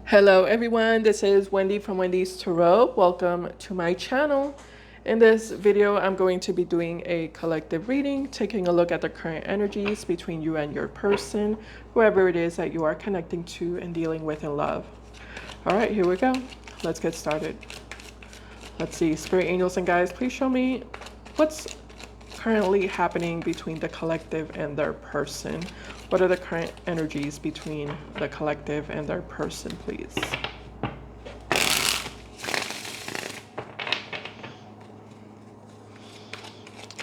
Hello everyone, this is Wendy from Wendys Tarot. Welcome to my channel. In this video, I'm going to be doing a collective reading, taking a look at the current energies between you and your person, whoever it is that you are connecting to and dealing with in love. All right, here we go. Let's get started. Let's see, spirit angels and guides, please show me what's currently happening between the collective and their person. What are the current energies between the collective and their person, please?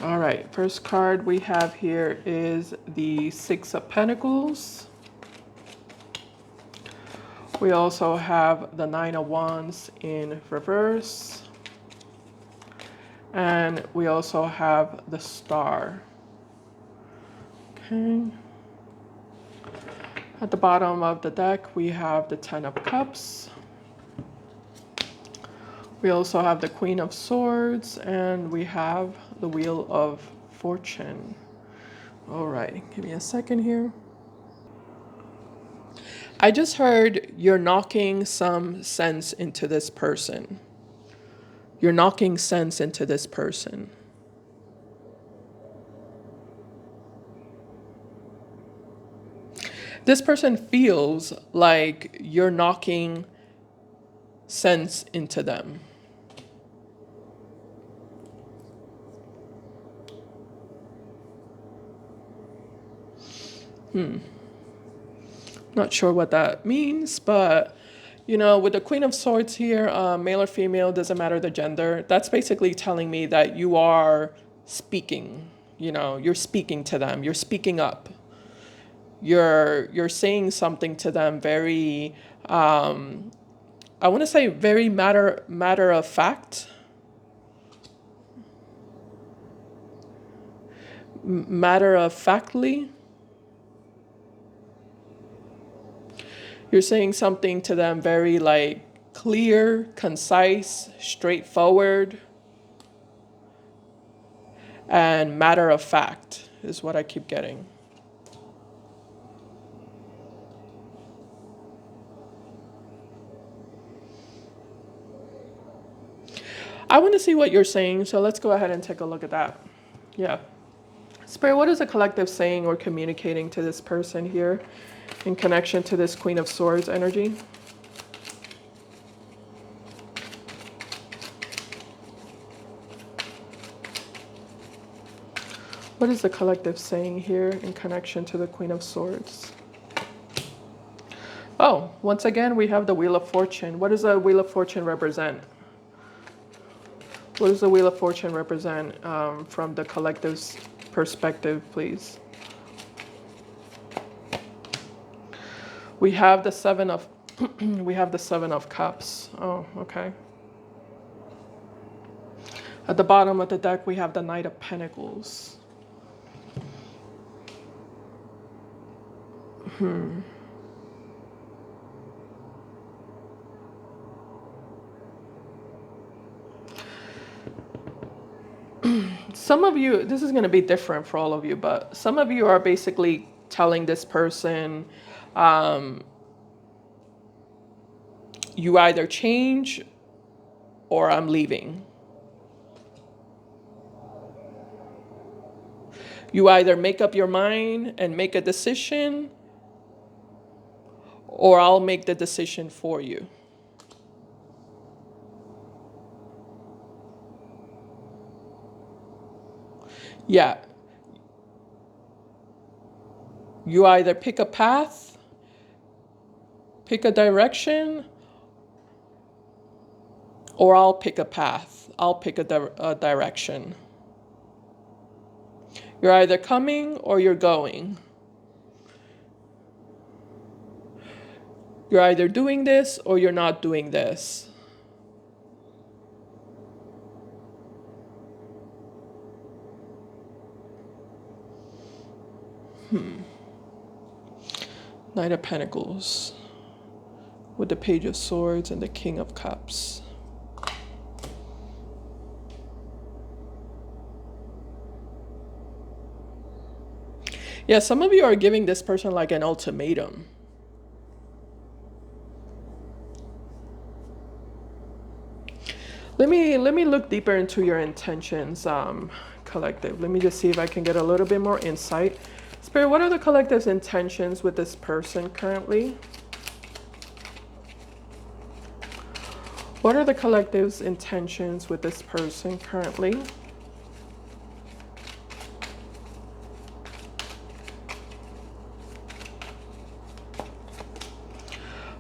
All right, first card we have here is the Six of Pentacles. We also have the Nine of Wands in reverse. And we also have the Star. Okay. At the bottom of the deck, we have the Ten of Cups. We also have the Queen of Swords, and we have the Wheel of Fortune. All right, give me a second here. I just heard you're knocking some sense into this person. You're knocking sense into this person. This person feels like you're knocking sense into them. Not sure what that means, but you know, with the Queen of Swords here, male or female, doesn't matter the gender. That's basically telling me that you are speaking. You know, you're speaking to them. You're speaking up. You're saying something to them very, I want to say very matter of fact. Matter of factly. You're saying something to them very like clear, concise, straightforward, and matter of fact is what I keep getting. I want to see what you're saying, so let's go ahead and take a look at that. Yeah. Spirit, what is the collective saying or communicating to this person here in connection to this Queen of Swords energy? What is the collective saying here in connection to the Queen of Swords? Oh, once again, we have the Wheel of Fortune. What does the Wheel of Fortune represent? What does the Wheel of Fortune represent from the collective's perspective, please? We have the Seven of we have the Seven of Cups. Oh, okay. At the bottom of the deck, we have the Knight of Pentacles. Some of you, this is going to be different for all of you, but some of you are basically telling this person, you either change or I'm leaving. You either make up your mind and make a decision, or I'll make the decision for you. Yeah. You either pick a path, pick a direction, or I'll pick a path. I'll pick a direction. You're either coming or you're going. You're either doing this or you're not doing this. Knight of Pentacles with the Page of Swords and the King of Cups. Yeah, some of you are giving this person like an ultimatum. Let me look deeper into your intentions, collective. Let me just see if I can get a little bit more insight. Spirit, what are the collective's intentions with this person currently? What are the collective's intentions with this person currently?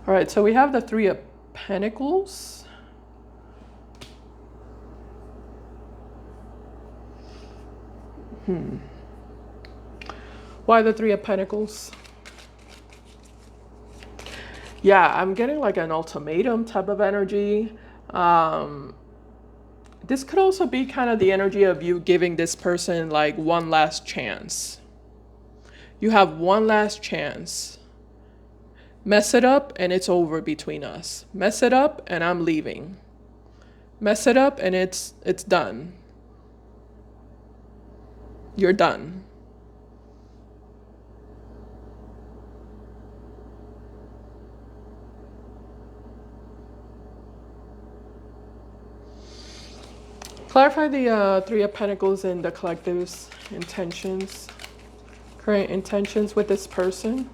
All right, so we have the Three of Pentacles. Why the Three of Pentacles? Yeah, I'm getting like an ultimatum type of energy. This could also be kind of the energy of you giving this person like one last chance. You have one last chance. Mess it up and it's over between us. Mess it up and I'm leaving. Mess it up and it's done. You're done. Clarify the Three of Pentacles and the collective's intentions, current intentions with this person.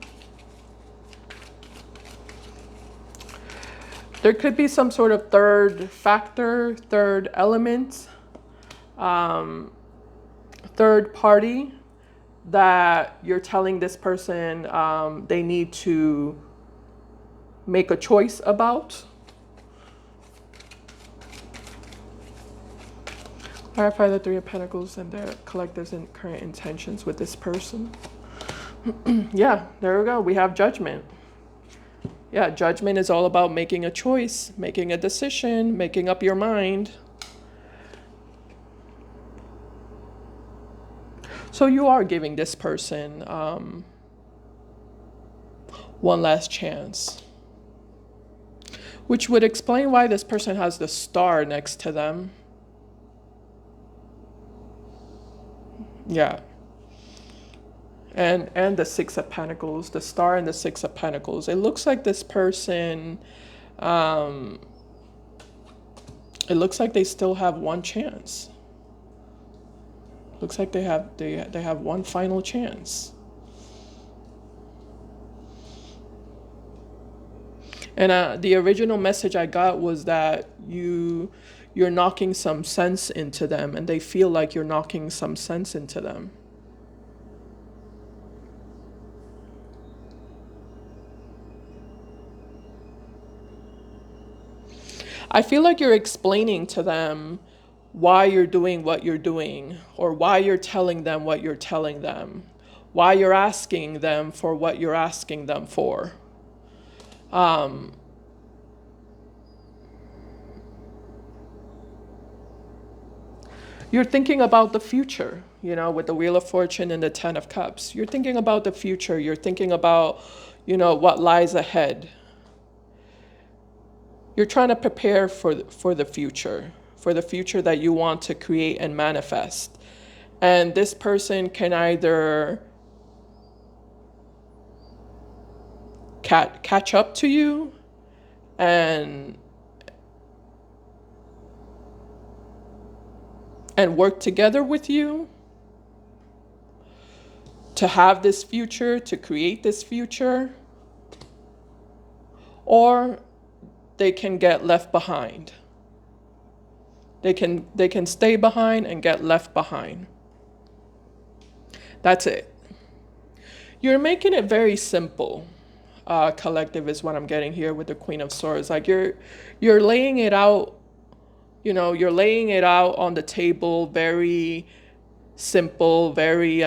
There could be some sort of third factor, third element, third party that you're telling this person they need to make a choice about. Clarify the Three of Pentacles and their collective's and current intentions with this person. Yeah, there we go. We have Judgment. Yeah, Judgment is all about making a choice, making a decision, making up your mind. So you are giving this person one last chance, which would explain why this person has the Star next to them. Yeah. And the Six of Pentacles, the Star and the Six of Pentacles. It looks like this person, it looks like they still have one chance. Looks like they have one final chance. And the original message I got was that you're knocking some sense into them, and they feel like you're knocking some sense into them. I feel like you're explaining to them why you're doing what you're doing, or why you're telling them what you're telling them, why you're asking them for what you're asking them for. You're thinking about the future, with the Wheel of Fortune and the Ten of Cups. You're thinking about the future. You're thinking about, what lies ahead. You're trying to prepare for the future that you want to create and manifest. And this person can either catch up to you and work together with you to have this future, to create this future, or they can get left behind. They can stay behind and get left behind. That's it. You're making it very simple. Collective is what I'm getting here with the Queen of Swords. Like you're laying it out, you're laying it out on the table, very simple, very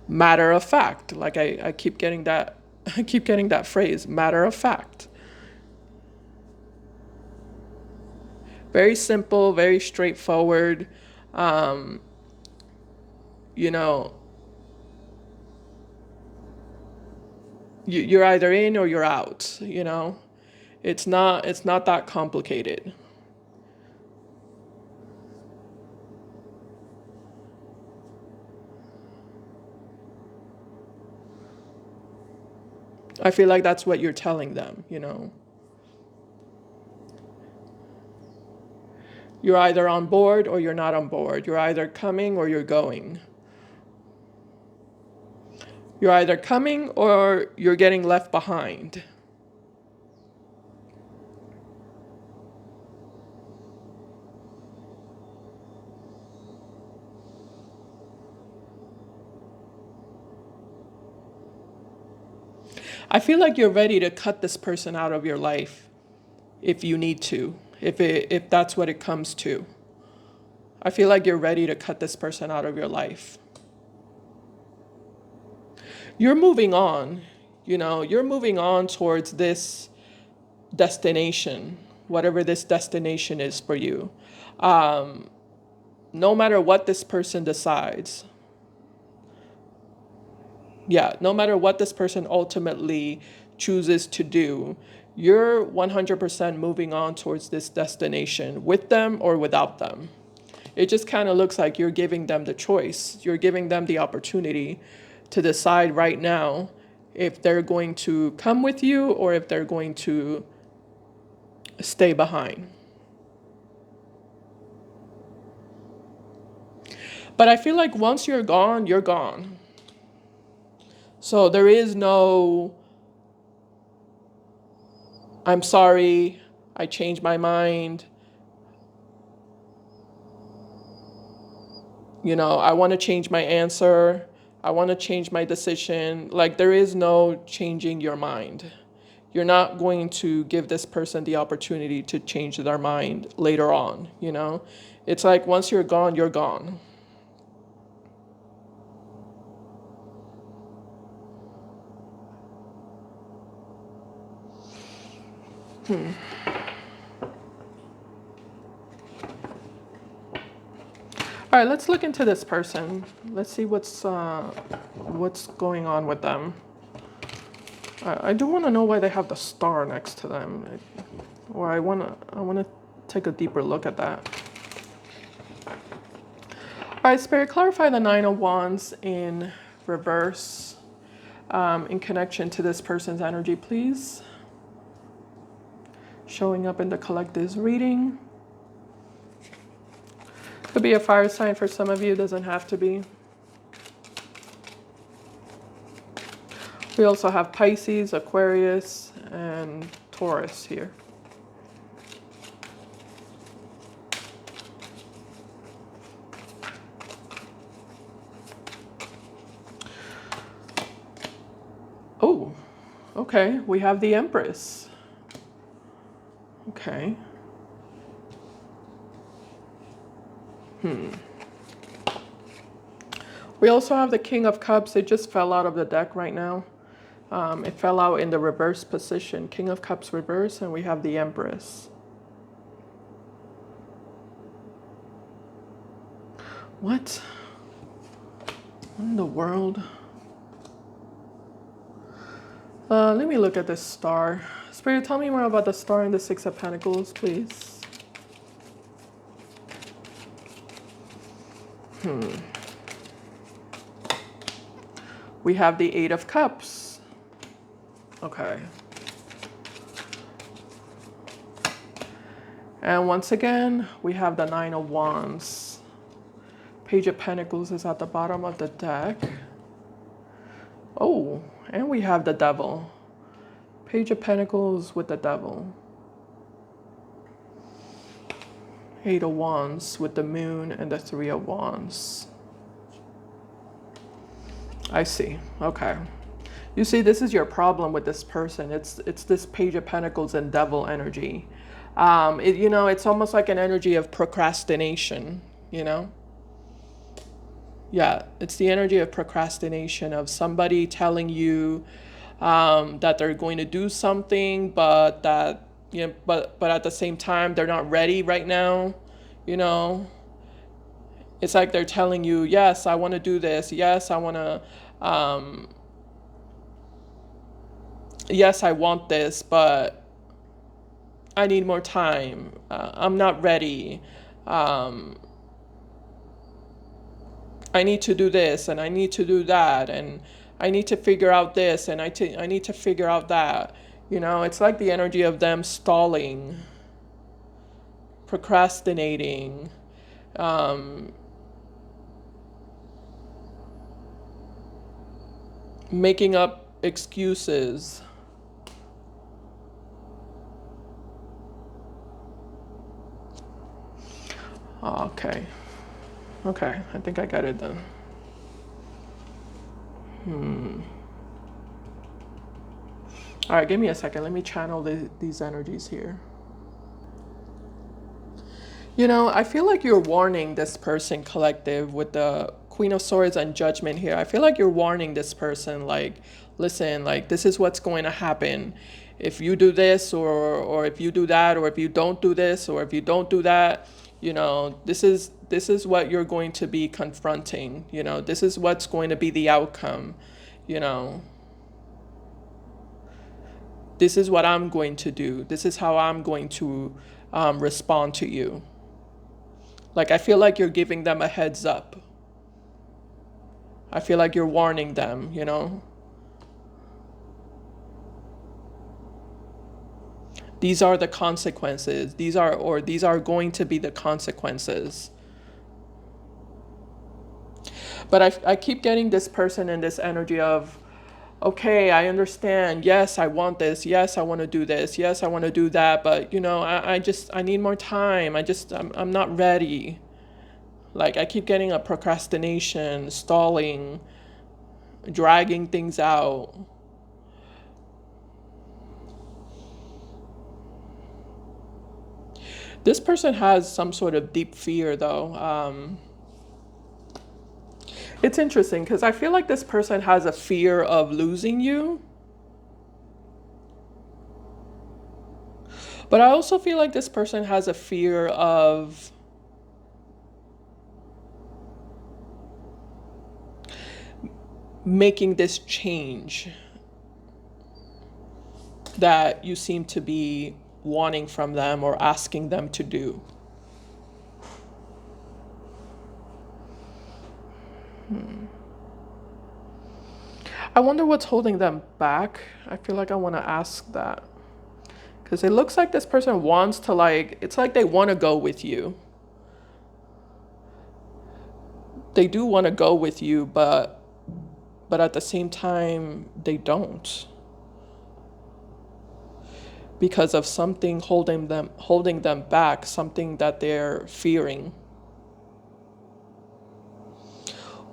matter of fact. Like I keep getting that phrase, matter of fact. Very simple, very straightforward. You're either in or you're out. It's not that complicated. I feel like that's what you're telling them. You're either on board or you're not on board. You're either coming or you're going. You're either coming or you're getting left behind. I feel like you're ready to cut this person out of your life if you need to, if that's what it comes to. I feel like you're ready to cut this person out of your life. You're moving on, you're moving on towards this destination, whatever this destination is for you. No matter what this person decides. Yeah, no matter what this person ultimately chooses to do, you're 100% moving on towards this destination with them or without them. It just kind of looks like you're giving them the choice. You're giving them the opportunity to decide right now if they're going to come with you or if they're going to stay behind. But I feel like once you're gone, you're gone. So there is no, I'm sorry, I changed my mind. I want to change my answer. I want to change my decision. Like, there is no changing your mind. You're not going to give this person the opportunity to change their mind later on, It's like once you're gone, you're gone. All right, let's look into this person. Let's see what's going on with them. I do want to know why they have the star next to them, or I want to take a deeper look at that. All right, Spirit, clarify the Nine of Wands in reverse in connection to this person's energy, please. Showing up in the collective's reading. Could be a fire sign for some of you, doesn't have to be. We also have Pisces, Aquarius, and Taurus here. Oh, okay, we have the Empress. Okay. We also have the King of Cups. It just fell out of the deck right now. It fell out in the reverse position. King of Cups reverse, and we have the Empress. What? What in the world? Let me look at this star. Spirit, tell me more about the star and the Six of Pentacles, please. We have the Eight of Cups. Okay. And once again, we have the Nine of Wands. Page of Pentacles is at the bottom of the deck. Oh, and we have the Devil. Page of Pentacles with the Devil. Eight of Wands with the Moon and the Three of Wands. I see. Okay. You see, this is your problem with this person. It's this Page of Pentacles and Devil energy. It's almost like an energy of procrastination, Yeah, it's the energy of procrastination, of somebody telling you that they're going to do something, but that, but at the same time, they're not ready right now, It's like they're telling you, yes, I want to do this. Yes, I want to, yes, I want this, but I need more time. I'm not ready. I need to do this and I need to do that and I need to figure out this and I need to figure out that. It's like the energy of them stalling procrastinating, making up excuses. Oh, okay. Okay, I think I got it then. All right, give me a second. Let me channel these energies here. You know, I feel like you're warning this person, collective, with the Queen of Swords and Judgment here. I feel like you're warning this person, like, listen, like, this is what's going to happen. If you do this, or if you do that, or if you don't do this, or if you don't do that, you know, this is what you're going to be confronting. You know, this is what's going to be the outcome. You know, this is what I'm going to do. This is how I'm going to respond to you. Like, I feel like you're giving them a heads up. I feel like you're warning them, you know? These are the consequences. These are going to be the consequences. But I keep getting this person in this energy of, okay, I understand. Yes, I want this. Yes, I want to do this. Yes, I want to do that. But, you know, I need more time. I'm not ready. Like, I keep getting a procrastination, stalling, dragging things out. This person has some sort of deep fear, though. It's interesting because I feel like this person has a fear of losing you. But I also feel like this person has a fear of making this change that you seem to be wanting from them or asking them to do. I wonder what's holding them back. I feel like I want to ask that. Because it looks like this person wants to, like, it's like they want to go with you. They do want to go with you, but at the same time, they don't. Because of something holding them back, something that they're fearing.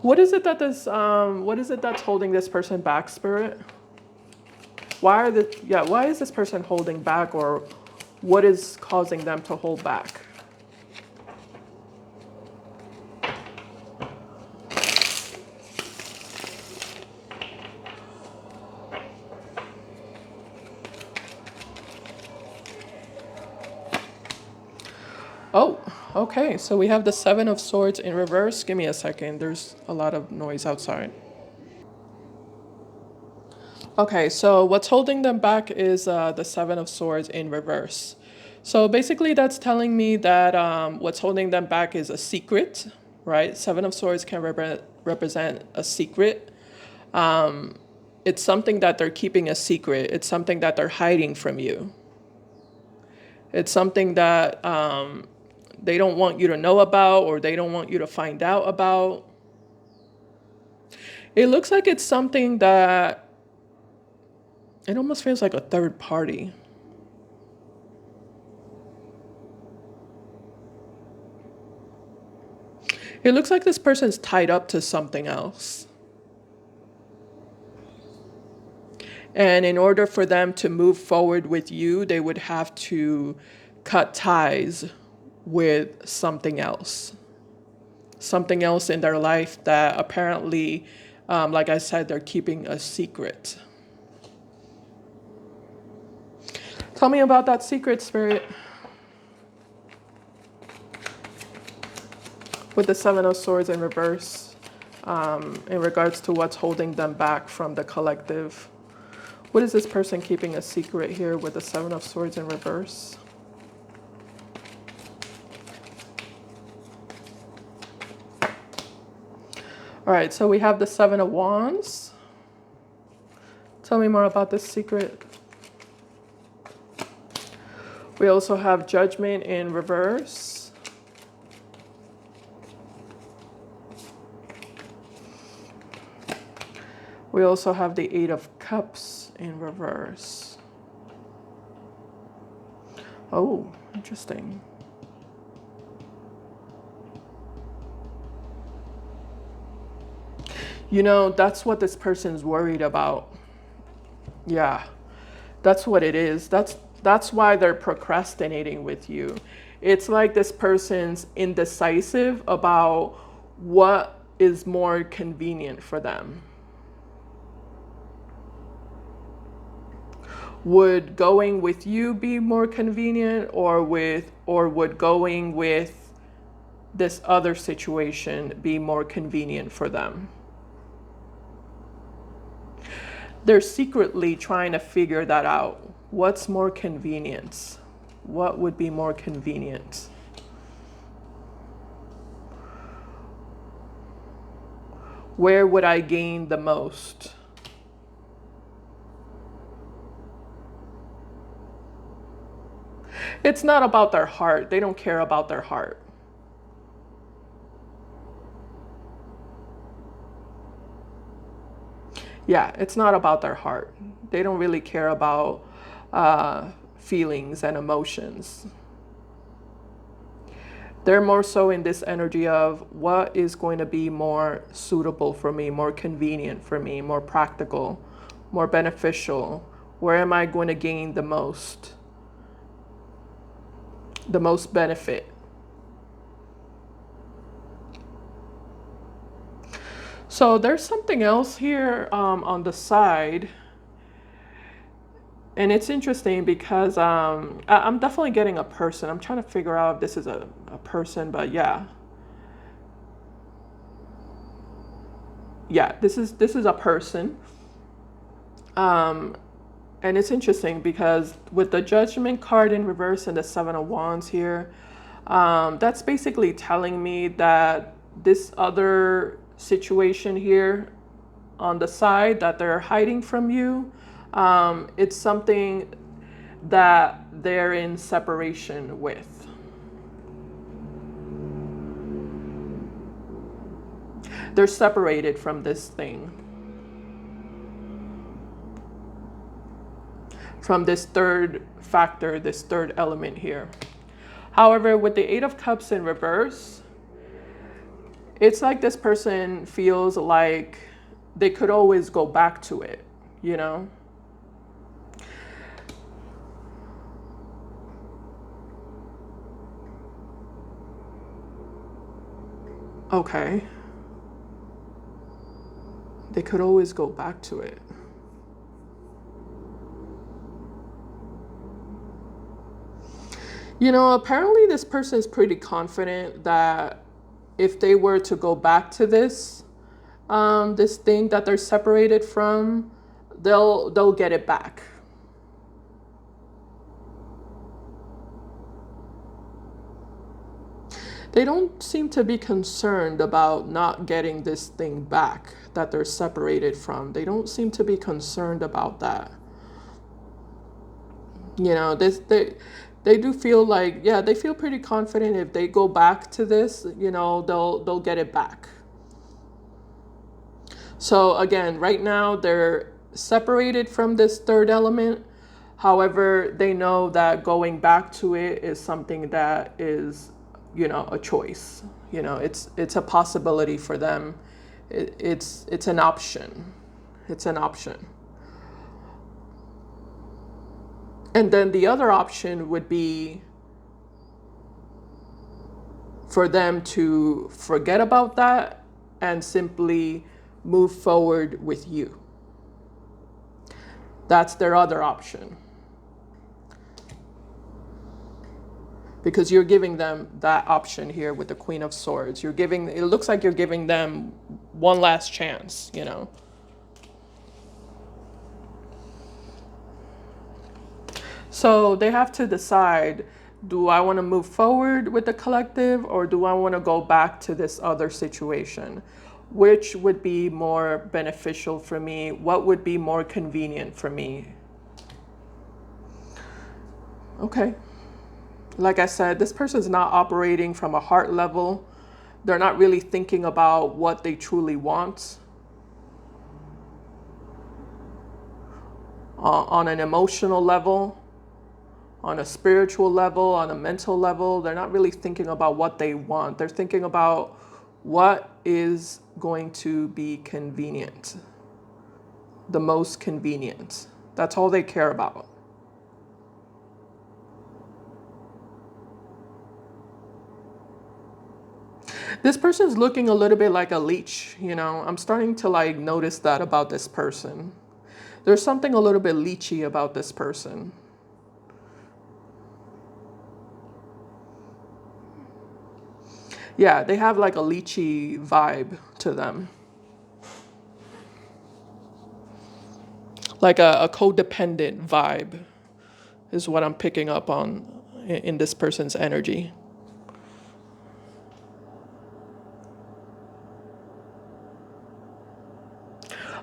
What is it that's holding this person back, Spirit? Why is this person holding back, or what is causing them to hold back? Oh, okay. So we have the Seven of Swords in reverse. Give me a second. There's a lot of noise outside. Okay, so what's holding them back is the Seven of Swords in reverse. So basically, that's telling me that what's holding them back is a secret, right? Seven of Swords can represent a secret. It's something that they're keeping a secret. It's something that they're hiding from you. It's something that they don't want you to know about, or they don't want you to find out about. It looks like it's something that it almost feels like a third party. It looks like this person's tied up to something else. And in order for them to move forward with you, they would have to cut ties with something else. Something else in their life that apparently, like I said, they're keeping a secret. Tell me about that secret, Spirit. With the Seven of Swords in reverse, in regards to what's holding them back from the collective. What is this person keeping a secret here with the Seven of Swords in reverse? All right, so we have the Seven of Wands. Tell me more about this secret. We also have Judgment in reverse. We also have the Eight of Cups in reverse. Oh, interesting. You know, that's what this person's worried about. Yeah, that's what it is. That's why they're procrastinating with you. It's like this person's indecisive about what is more convenient for them. Would going with you be more convenient, or would going with this other situation be more convenient for them? They're secretly trying to figure that out. What's more convenient? What would be more convenient? Where would I gain the most? It's not about their heart. They don't care about their heart. Yeah, it's not about their heart. They don't really care about feelings and emotions. They're more so in this energy of what is going to be more suitable for me, more convenient for me, more practical, more beneficial. Where am I going to gain the most benefit? So there's something else here on the side. And it's interesting because I'm definitely getting a person. I'm trying to figure out if this is a person, but yeah. Yeah, this is a person. And it's interesting because with the Judgment card in reverse and the Seven of Wands here, that's basically telling me that this other situation here on the side that they're hiding from you, it's something that they're in separation with. They're separated from this thing, from this third factor, this third element here. However, with the Eight of Cups in reverse, it's like this person feels like they could always go back to it, you know? Okay. They could always go back to it. You know, apparently this person is pretty confident that if they were to go back to this, this thing that they're separated from, they'll get it back. They don't seem to be concerned about not getting this thing back that they're separated from. They don't seem to be concerned about that. You know, they do feel like, yeah, they feel pretty confident if they go back to this, you know, they'll get it back. So again, right now they're separated from this third element. However, they know that going back to it is something that is, you know, a choice. You know, it's a possibility for them. It's an option. It's an option. And then the other option would be for them to forget about that and simply move forward with you. That's their other option. Because you're giving them that option here with the Queen of Swords. It looks like you're giving them one last chance, you know. So they have to decide, do I want to move forward with the collective, or do I want to go back to this other situation? Which would be more beneficial for me? What would be more convenient for me? Okay. Like I said, this person is not operating from a heart level. They're not really thinking about what they truly want. On an emotional level, on a spiritual level, on a mental level, they're not really thinking about what they want. They're thinking about what is going to be convenient, the most convenient. That's all they care about. This person's looking a little bit like a leech, you know. I'm starting to like notice that about this person. There's something a little bit leechy about this person. Yeah, they have like a leechy vibe to them. Like a codependent vibe is what I'm picking up on in this person's energy.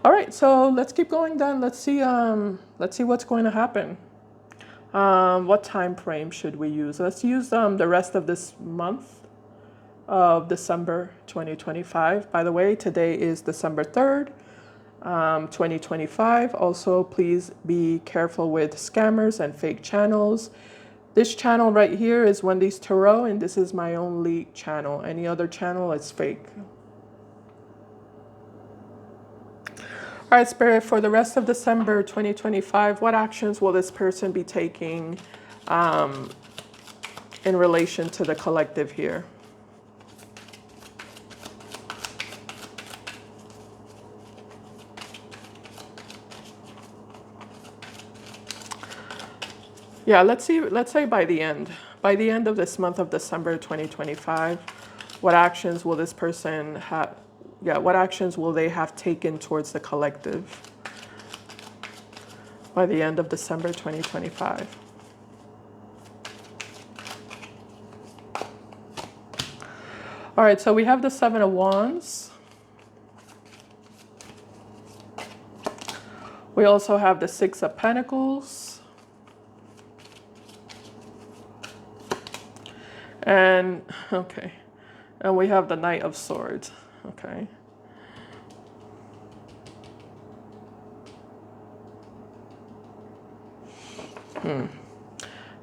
All right, so let's keep going then. Let's see what's going to happen. What time frame should we use? Let's use the rest of this month of December 2025. By the way, today is December 3rd, 2025. Also, please be careful with scammers and fake channels. This channel right here is Wendys Tarot, and this is my only channel. Any other channel is fake. All right, Spirit, for the rest of December 2025, what actions will this person be taking in relation to the collective here? Yeah, let's say by the end of this month of December 2025, what actions will this person have, what actions will they have taken towards the collective by the end of December 2025? All right, so we have the Seven of Wands. We also have the Six of Pentacles. And, okay, and we have the Knight of Swords, okay.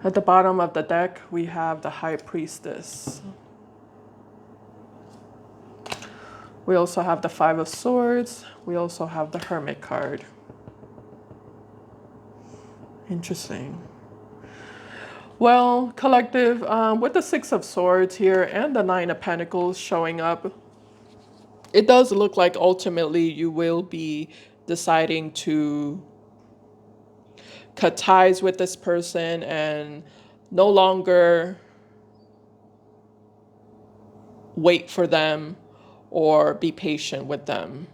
At the bottom of the deck, we have the High Priestess. We also have the Five of Swords. We also have the Hermit card. Interesting. Well, collective, with the Six of Swords here and the Nine of Pentacles showing up, it does look like ultimately you will be deciding to cut ties with this person and no longer wait for them or be patient with them.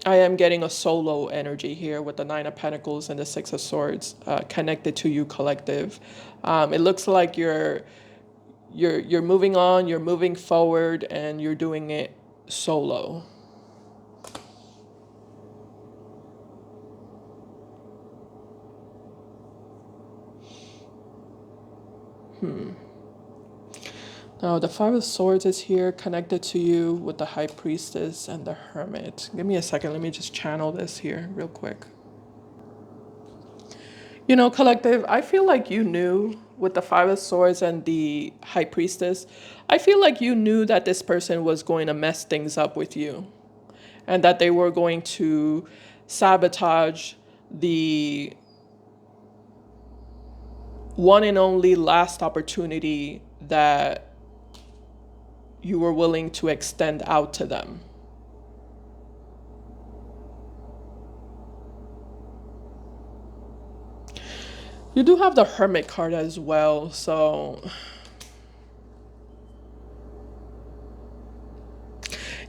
I am getting a solo energy here with the Nine of Pentacles and the Six of Swords connected to you, collective. It looks like you're moving on, you're moving forward, and you're doing it solo. Now, the Five of Swords is here connected to you with the High Priestess and the Hermit. Give me a second. Let me just channel this here real quick. You know, collective, I feel like you knew with the Five of Swords and the High Priestess, I feel like you knew that this person was going to mess things up with you and that they were going to sabotage the one and only last opportunity that you were willing to extend out to them. You do have the Hermit card as well, so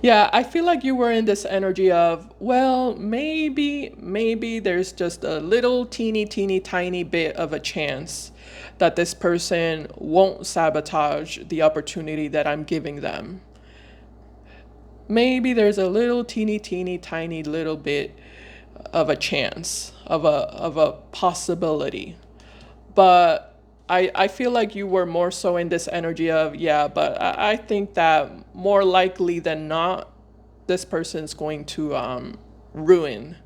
yeah, I feel like you were in this energy of, well, maybe there's just a little teeny tiny bit of a chance that this person won't sabotage the opportunity that I'm giving them. Maybe there's a little teeny tiny little bit of a chance, of a possibility. But I feel like you were more so in this energy of, yeah, but I think that more likely than not, this person's going to ruin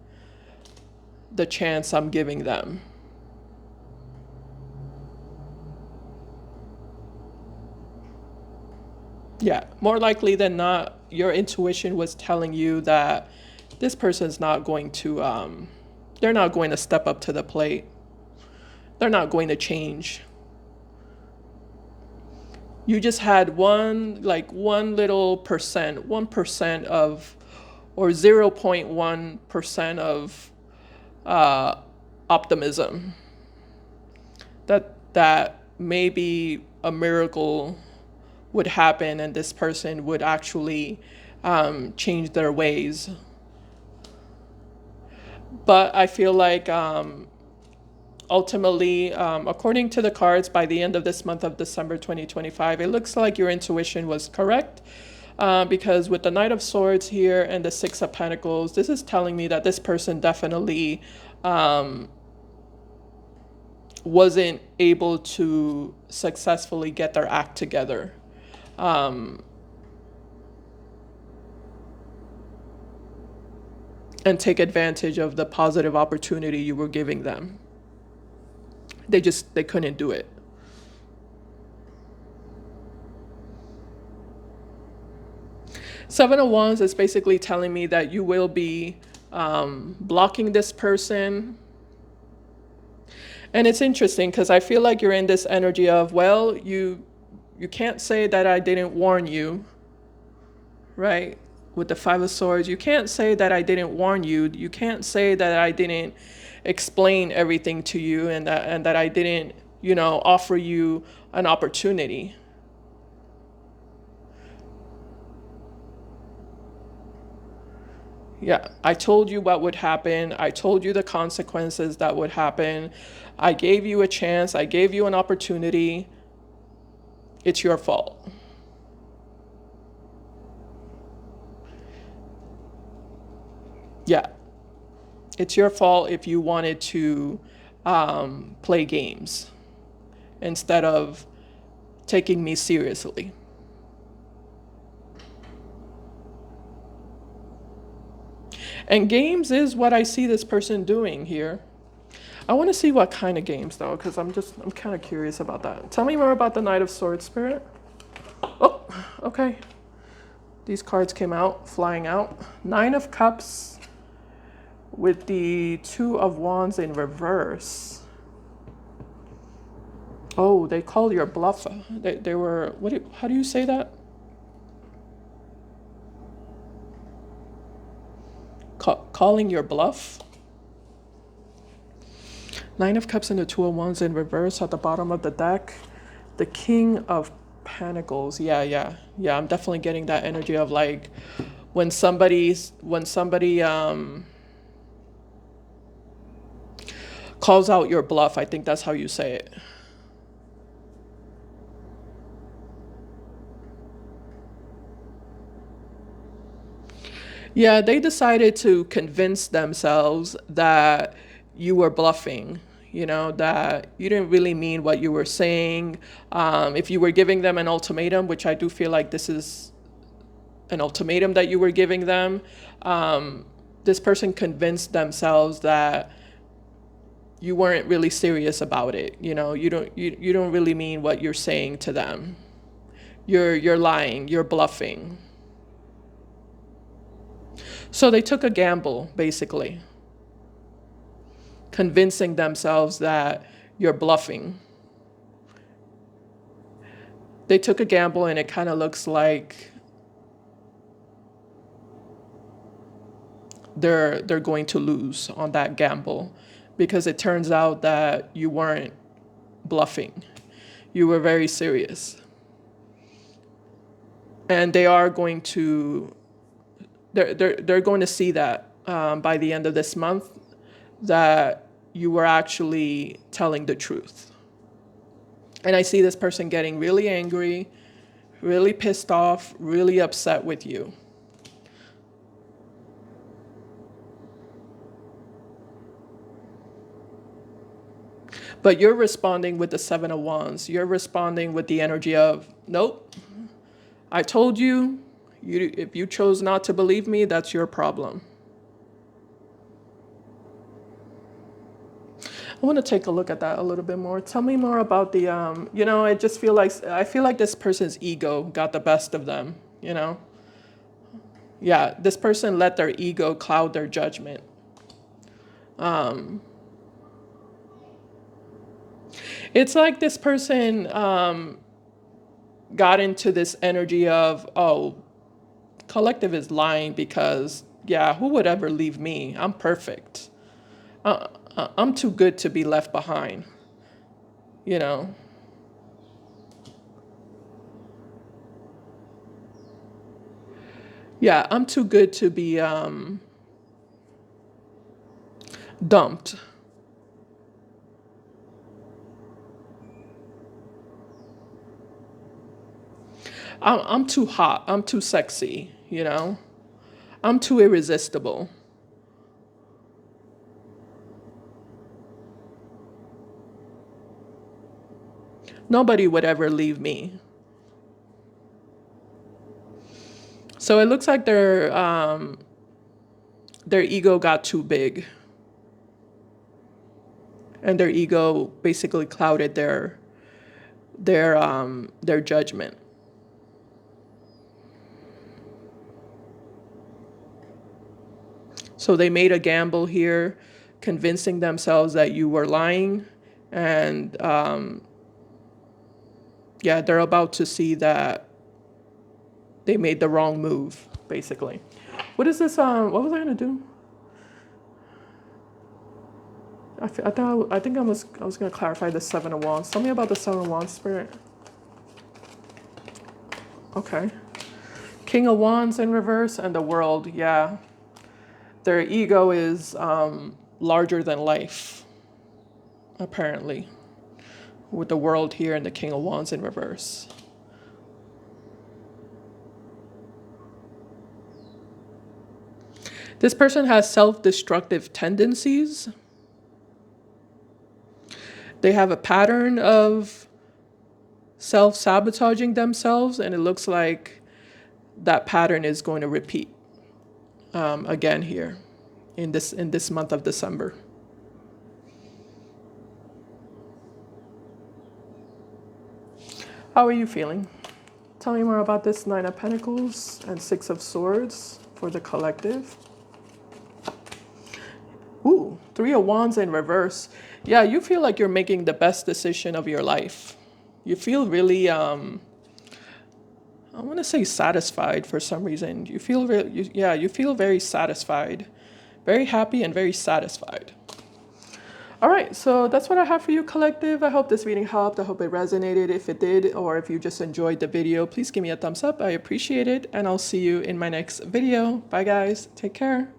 the chance I'm giving them. Yeah, more likely than not, your intuition was telling you that this person's not going to, they're not going to step up to the plate. They're not going to change. You just had one little percent, 1% of, or 0.1% of optimism that maybe a miracle would happen and this person would actually change their ways. But I feel like ultimately, according to the cards, by the end of this month of December 2025, it looks like your intuition was correct. Because with the Knight of Swords here and the Six of Pentacles, this is telling me that this person definitely wasn't able to successfully get their act together. And take advantage of the positive opportunity you were giving them. They couldn't do it. Seven of Wands is basically telling me that you will be blocking this person. And it's interesting because I feel like you're in this energy of, well, you can't say that I didn't warn you, right? With the Five of Swords, you can't say that I didn't warn you. You can't say that I didn't explain everything to you and that I didn't, offer you an opportunity. Yeah, I told you what would happen. I told you the consequences that would happen. I gave you a chance. I gave you an opportunity. It's your fault. Yeah, it's your fault if you wanted to play games instead of taking me seriously. And games is what I see this person doing here. I want to see what kind of games though, because I'm kind of curious about that. Tell me more about the Knight of Swords, Spirit. Oh, okay. These cards came out, flying out. Nine of Cups with the Two of Wands in reverse. Oh, they called your bluff. They were, how do you say that? Calling your bluff? Nine of Cups and the Two of Wands in reverse at the bottom of the deck. The King of Pentacles. Yeah. I'm definitely getting that energy of like when somebody calls out your bluff. I think that's how you say it. Yeah, they decided to convince themselves that you were bluffing, that you didn't really mean what you were saying. If you were giving them an ultimatum, which I do feel like this is an ultimatum that you were giving them, this person convinced themselves that you weren't really serious about it. You don't really mean what you're saying to them. You're lying, you're bluffing. So they took a gamble, basically, convincing themselves that you're bluffing. They took a gamble and it kind of looks like they're going to lose on that gamble because it turns out that you weren't bluffing. You were very serious. And they are going to they're going to see that by the end of this month that you were actually telling the truth. And I see this person getting really angry, really pissed off, really upset with you. But you're responding with the Seven of Wands. You're responding with the energy of, nope, I told you, if you chose not to believe me, that's your problem. I want to take a look at that a little bit more. Tell me more about the, I just feel like, this person's ego got the best of them, Yeah, this person let their ego cloud their judgment. It's like this person got into this energy of, oh, collective is lying because, yeah, who would ever leave me? I'm perfect. I'm too good to be left behind, you know? Yeah, I'm too good to be dumped. I'm too hot. I'm too sexy, I'm too irresistible. Nobody would ever leave me. So it looks like their ego got too big. And their ego basically clouded their judgment. So they made a gamble here, convincing themselves that you were lying, and yeah, they're about to see that they made the wrong move, basically. What is this? What was I gonna do? I think I was gonna clarify the Seven of Wands. Tell me about the Seven of Wands, Spirit. Okay. King of Wands in reverse and the World. Yeah, their ego is larger than life, apparently, with the World here and the King of Wands in reverse. This person has self-destructive tendencies. They have a pattern of self-sabotaging themselves, and it looks like that pattern is going to repeat again here in this month of December. How are you feeling? Tell me more about this Nine of Pentacles and Six of Swords for the collective. Ooh, Three of Wands in reverse. Yeah, you feel like you're making the best decision of your life. You feel really, I want to say satisfied for some reason. You feel you feel very satisfied, very happy and very satisfied. All right, so that's what I have for you, collective. I hope this reading helped. I hope it resonated. If it did, or if you just enjoyed the video, please give me a thumbs up. I appreciate it, and I'll see you in my next video. Bye, guys. Take care.